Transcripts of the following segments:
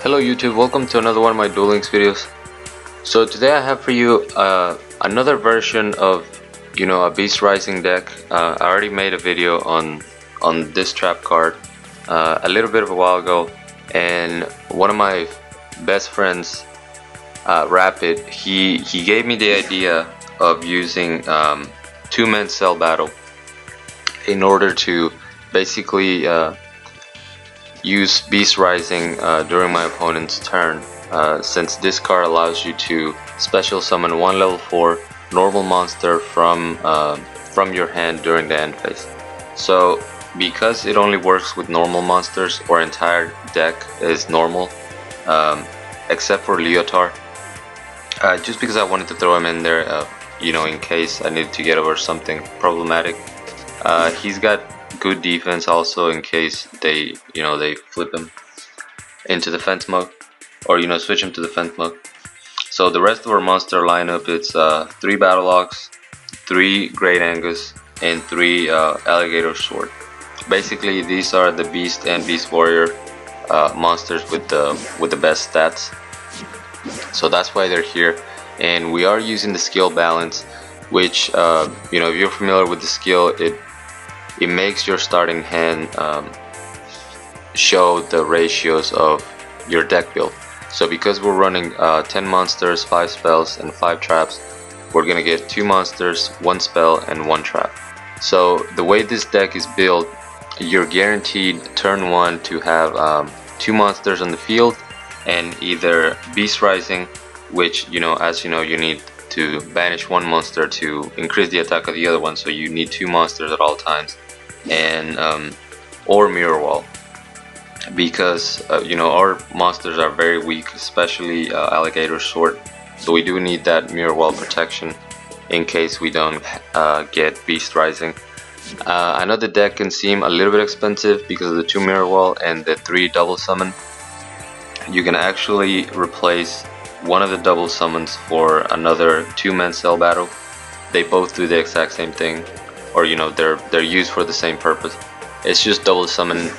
Hello YouTube, welcome to another one of my Duel Links videos. So today I have for you another version of, a Beast Rising deck. I already made a video on this trap card a little bit of a while ago, and one of my best friends, Rapid, he gave me the idea of using two-man cell battle in order to basically use Beast Rising during my opponent's turn, since this card allows you to special summon one level 4 normal monster from your hand during the end phase. So because it only works with normal monsters, our entire deck is normal except for Leotard, just because I wanted to throw him in there in case I needed to get over something problematic. He's got good defense also in case they flip him into defense mode, or switch him to defense mode. So the rest of our monster lineup, it's 3 Battle Ox, 3 Great Angus, and 3 Alligator Sword. Basically these are the Beast and Beast Warrior monsters with the best stats, so that's why they're here. And we are using the skill balance, which if you're familiar with the skill, it makes your starting hand show the ratios of your deck build. So because we're running 10 monsters, 5 spells, and 5 traps, we're gonna get 2 monsters, 1 spell, and 1 trap. So the way this deck is built, you're guaranteed turn 1 to have 2 monsters on the field, and either Beast Rising, which as you know, you need to banish 1 monster to increase the attack of the other one, so you need 2 monsters at all times, and or Mirror Wall, because our monsters are very weak, especially Alligator Sword, so we do need that Mirror Wall protection in case we don't get Beast Rising. I know the deck can seem a little bit expensive because of the 2 Mirror Wall and the 3 double summon. You can actually replace one of the double summons for another 2-man cell battle. They both do the exact same thing, or they're used for the same purpose. It's just double summon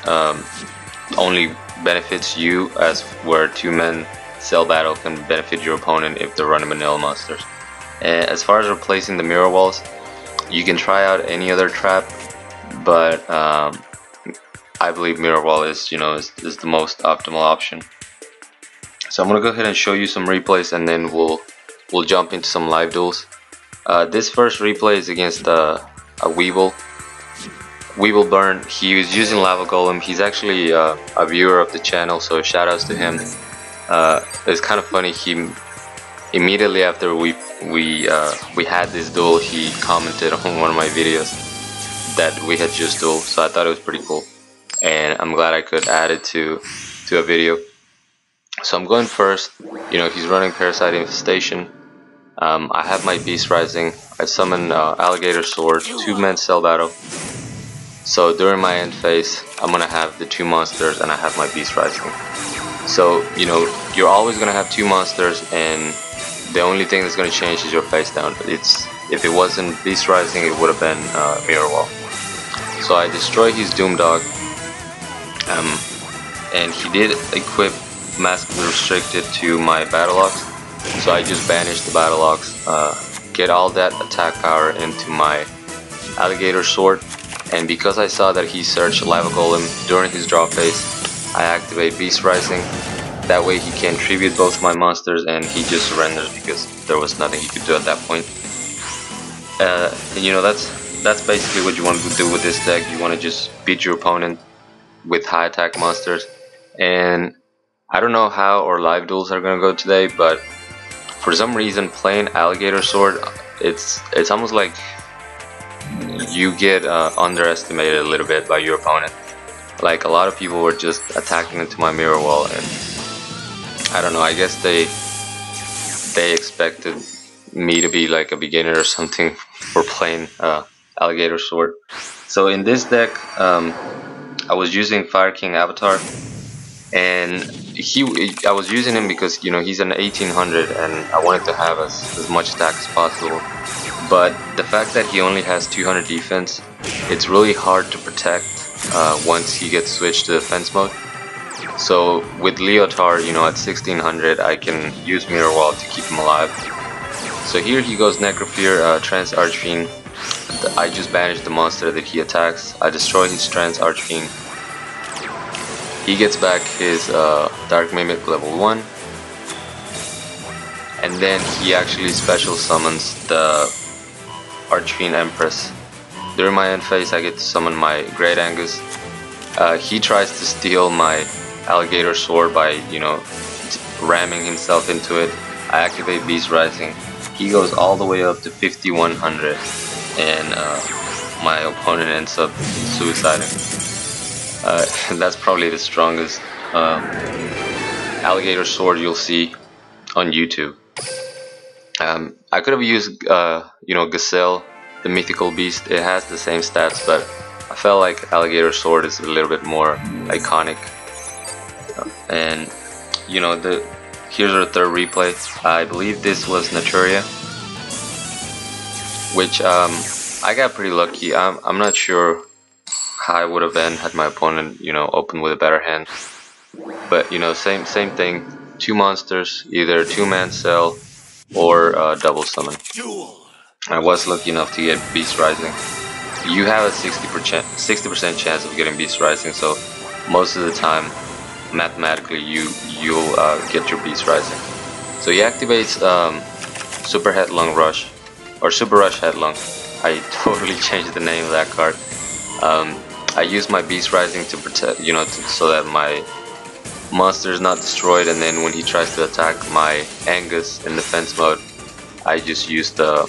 only benefits you, as where 2-man cell battle can benefit your opponent if they're running vanilla monsters. And as far as replacing the Mirror Walls, you can try out any other trap, but I believe Mirror Wall is the most optimal option. So I'm gonna go ahead and show you some replays, and then we'll jump into some live duels. This first replay is against a Weevil Burn. He was using Lava Golem. He's actually a viewer of the channel, so shout outs to him. It's kind of funny, he immediately after we had this duel, he commented on one of my videos that we had just dueled, so I thought it was pretty cool, and I'm glad I could add it to a video. So I'm going first. He's running Parasite Infestation. I have my Beast Rising. I summon Alligator Sword, 2-man cell battle. So during my end phase, I'm gonna have the 2 monsters, and I have my Beast Rising. So you're always gonna have 2 monsters, and the only thing that's gonna change is your face down. If it wasn't Beast Rising, it would have been Mirror Wall. So I destroy his Doom Dog, and he did equip Mask Restricted to my Battle Ox, so I just banished the Battle Ox, get all that attack power into my Alligator Sword, and because I saw that he searched Lava Golem during his draw phase, I activate Beast Rising. That way he can tribute both my monsters, and he just surrenders because there was nothing he could do at that point. And that's basically what you want to do with this deck. You want to just beat your opponent with high attack monsters. And I don't know how our live duels are gonna go today, but for some reason playing Alligator Sword, it's almost like you get underestimated a little bit by your opponent. Like, a lot of people were just attacking into my Mirror Wall, and I don't know, I guess they expected me to be like a beginner or something for playing Alligator Sword. So in this deck, I was using Fire King Avatar, and I was using him because he's an 1800, and I wanted to have as much attack as possible. But the fact that he only has 200 defense, it's really hard to protect once he gets switched to defense mode. So with Leotard, you know, at 1600, I can use Mirror Wall to keep him alive. So here he goes Necrofear, Trance Archfiend. I just banish the monster that he attacks. I destroy his Trance Archfiend. He gets back his Dark Mimic level 1. And then he actually special summons the Archfiend Empress. During my end phase, I get to summon my Great Angus. He tries to steal my Alligator Sword by, you know, ramming himself into it. I activate Beast Rising. He goes all the way up to 5100, and my opponent ends up suiciding. That's probably the strongest Alligator Sword you'll see on YouTube. I could have used, you know, Gazelle, the mythical beast. It has the same stats, but I felt like Alligator Sword is a little bit more iconic. And you know, here's our third replay. I believe this was Naturia, which I got pretty lucky. I'm not sure how I would have been had my opponent, you know, opened with a better hand. But you know, same thing. Two monsters, either 2-man cell or double summon. I was lucky enough to get Beast Rising. You have a 60% chance of getting Beast Rising, so most of the time, mathematically, you'll get your Beast Rising. So he activates Super Headlong Rush, or Super Rush Headlong. I totally changed the name of that card. I use my Beast Rising to protect, you know, so that my monster is not destroyed, and then when he tries to attack my Angus in defense mode, I just use the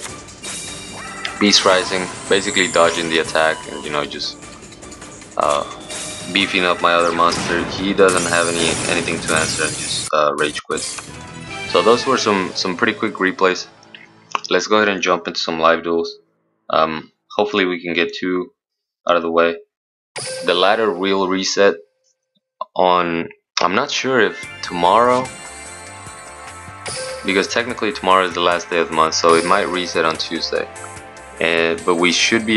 Beast Rising, basically dodging the attack and, you know, just beefing up my other monster. He doesn't have anything to answer and just rage quits. So those were some pretty quick replays. Let's go ahead and jump into some live duels. Hopefully we can get 2 out of the way. The ladder will reset on, I'm not sure if tomorrow, because technically tomorrow is the last day of the month, so it might reset on Tuesday. But we should be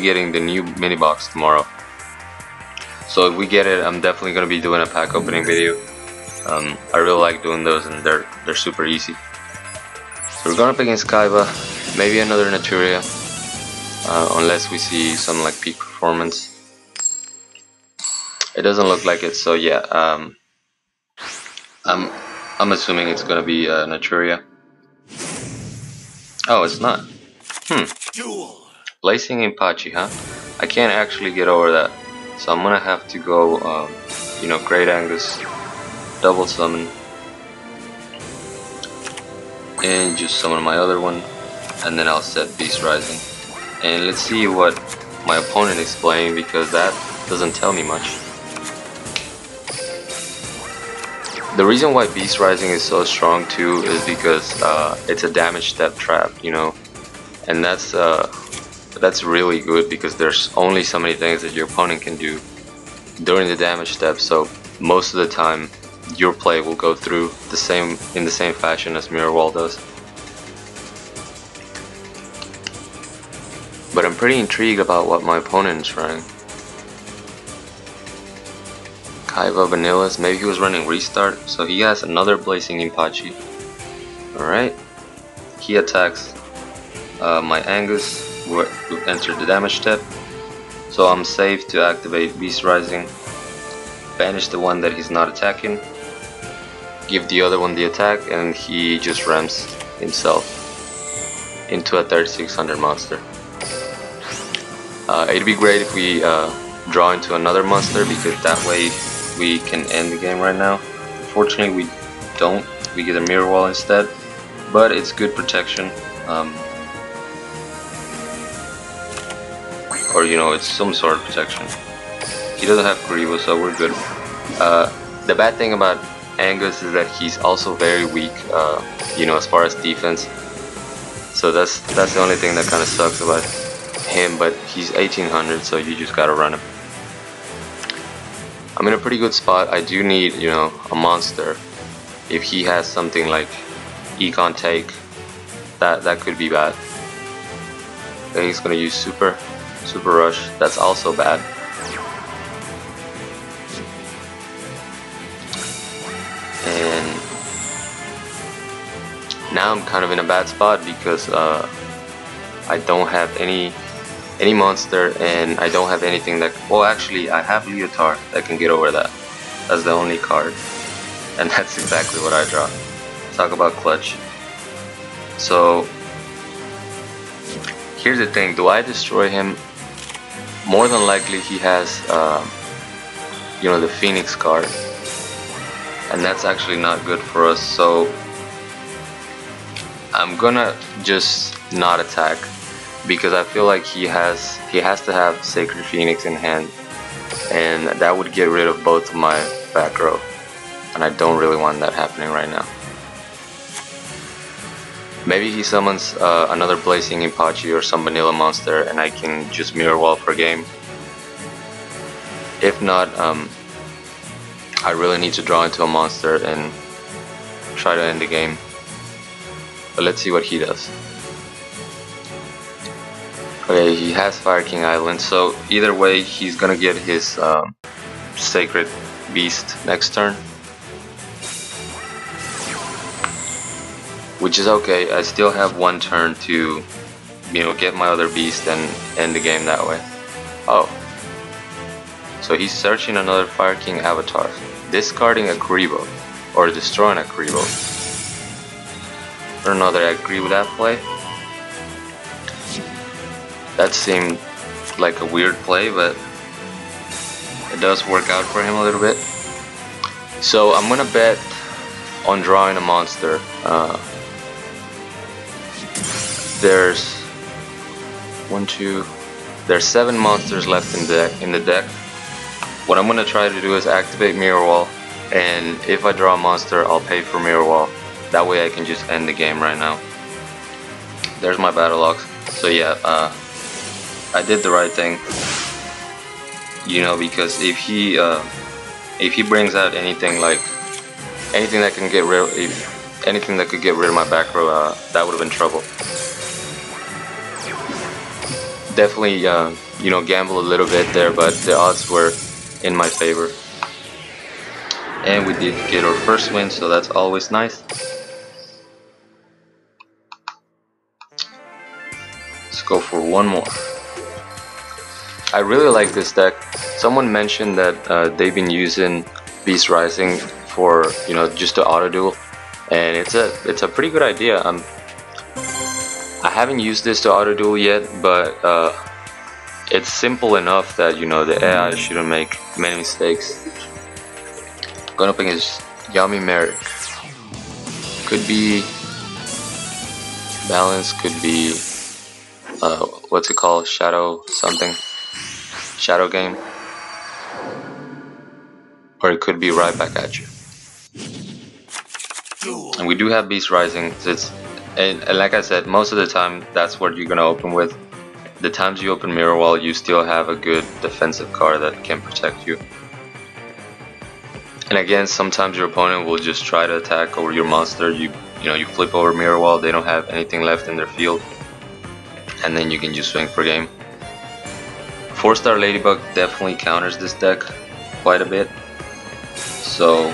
getting the new mini box tomorrow. So if we get it, I'm definitely gonna be doing a pack opening video. I really like doing those, and they're super easy. So we're going up against Kaiba, maybe another Naturia, unless we see some like peak performance. It doesn't look like it, so yeah. I'm assuming it's gonna be Naturia. Oh, it's not. Duel. Blazing Impachi, huh? I can't actually get over that, so I'm gonna have to go, you know, Great Angus, double summon, and just summon my other one, and then I'll set Beast Rising. And let's see what my opponent is playing, because that doesn't tell me much. The reason why Beast Rising is so strong too is because it's a damage step trap, you know, and that's really good because there's only so many things that your opponent can do during the damage step. So most of the time, your play will go through in the same fashion as Mirror Wall does. But I'm pretty intrigued about what my opponent is running. Kaiba Vanillas, maybe he was running Restart, so he has another Blazing Impachi. Alright, he attacks my Angus, who entered the damage step, so I'm safe to activate Beast Rising, banish the one that he's not attacking, give the other one the attack, and he just rams himself into a 3600 monster. It'd be great if we draw into another monster, because that way we can end the game right now. Unfortunately we don't, we get a Mirror Wall instead, but it's good protection, or you know, it's some sort of protection. He doesn't have Kuribo, so we're good. The bad thing about Angus is that he's also very weak, you know, as far as defense, so that's the only thing that kind of sucks about him, but he's 1800, so you just gotta run him. I'm in a pretty good spot. I do need, you know, a monster. If he has something like Econ Take, that could be bad. Then he's gonna use Super Rush. That's also bad. and now I'm kind of in a bad spot because I don't have any monster, and I don't have anything that, well, actually I have Leotard that can get over that. That's the only card, and that's exactly what I draw. Talk about clutch. So here's the thing, do I destroy him? More than likely he has you know, the Phoenix card, and that's actually not good for us, so I'm gonna just not attack, because I feel like he has to have Sacred Phoenix in hand, and that would get rid of both of my back row, and I don't really want that happening right now. Maybe he summons another Blazing Impachi or some vanilla monster, and I can just mirror wall per game. If not, I really need to draw into a monster and try to end the game. But let's see what he does. Okay, he has Fire King Island, so either way he's gonna get his Sacred Beast next turn, which is okay. I still have one turn to, you know, get my other beast and end the game that way. Oh, so he's searching another Fire King avatar, discarding a Kuribo, or destroying a Kuribo. I don't know that I agree with that play. That seemed like a weird play, but it does work out for him a little bit. So I'm gonna bet on drawing a monster. There's there's 7 monsters left in the deck. What I'm gonna try to do is activate Mirror Wall, and if I draw a monster, I'll pay for Mirror Wall. That way I can just end the game right now. There's my battle logs. So yeah, I did the right thing. You know, because if he brings out anything that can get rid, anything that could get rid of my back row, that would have been trouble. Definitely, you know, gamble a little bit there, but the odds were in my favor. And we did get our first win, so that's always nice. Let's go for one more. I really like this deck. Someone mentioned that they've been using Beast Rising for, you know, just to auto duel, and it's a pretty good idea. I haven't used this to auto duel yet, but it's simple enough that, you know, the AI shouldn't make many mistakes. Going up against Yami Merrick. Could be balance, could be what's it called? Shadow something. Shadow game. Or it could be right back at you. And we do have Beast Rising. And like I said, most of the time that's what you're gonna open with. The times you open Mirror Wall, you still have a good defensive card that can protect you. And again, sometimes your opponent will just try to attack over your monster. You know, you flip over Mirror Wall, they don't have anything left in their field, and then you can just swing for game. 4-star Ladybug definitely counters this deck quite a bit, so,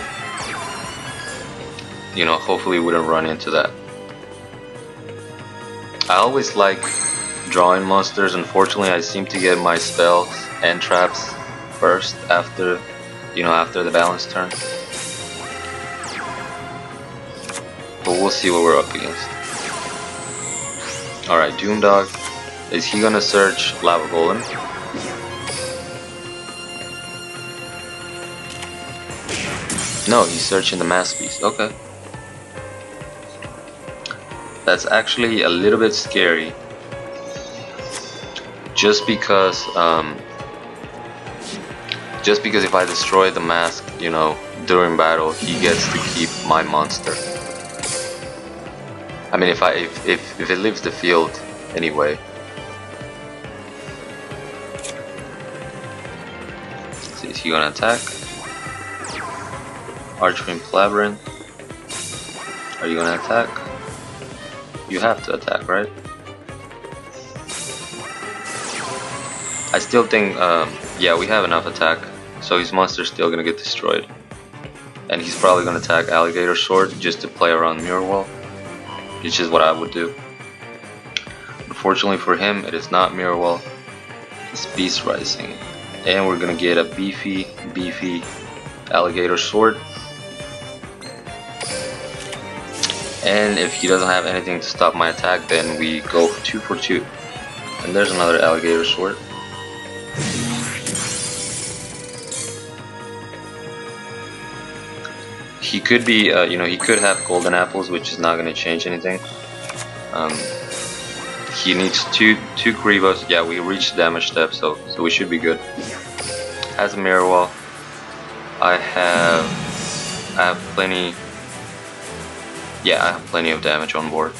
you know, hopefully we wouldn't run into that. I always like drawing monsters. Unfortunately, I seem to get my spells and traps first after, you know, after the balance turn. But we'll see what we're up against. Alright, Doomdog. Is he gonna search Lava Golem? No, he's searching the Mass Beast. Okay. That's actually a little bit scary. Just because if I destroy the mask, you know, during battle, he gets to keep my monster. I mean, if it leaves the field anyway. So is he gonna attack? Archfiend Labyrinth. Are you gonna attack? You have to attack, right? I still think, yeah, we have enough attack, so his monster's still gonna get destroyed. and he's probably gonna attack Alligator Sword just to play around Mirror Wall, which is what I would do. Unfortunately for him, it is not Mirror Wall, it's Beast Rising, and we're gonna get a beefy Alligator Sword. And if he doesn't have anything to stop my attack, then we go 2 for 2. And there's another Alligator Sword. He could be, he could have golden apples, which is not going to change anything. He needs two Krivas. Yeah, we reached damage step, so we should be good. Has a Mirror Wall. I have plenty. Yeah, I have plenty of damage on board.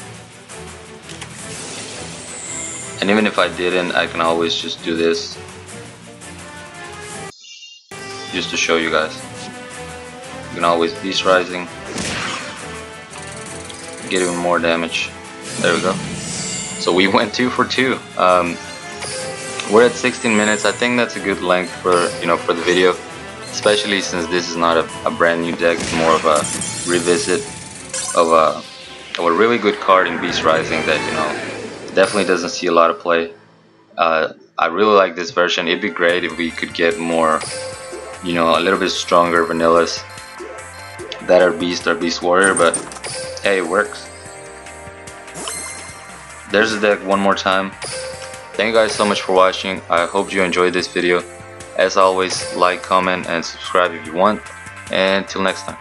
And even if I didn't, I can always just do this, just to show you guys. You can always Beast Rising, get even more damage. There we go. So we went 2 for 2. We're at 16 minutes. I think that's a good length for for the video, especially since this is not a brand new deck. It's more of a revisit of a really good card in Beast Rising that definitely doesn't see a lot of play. I really like this version. It'd be great if we could get more, a little bit stronger vanillas that are Beast Warrior, but hey, it works. There's the deck one more time. Thank you guys so much for watching. I hope you enjoyed this video. As always, like, comment, and subscribe if you want. And till next time.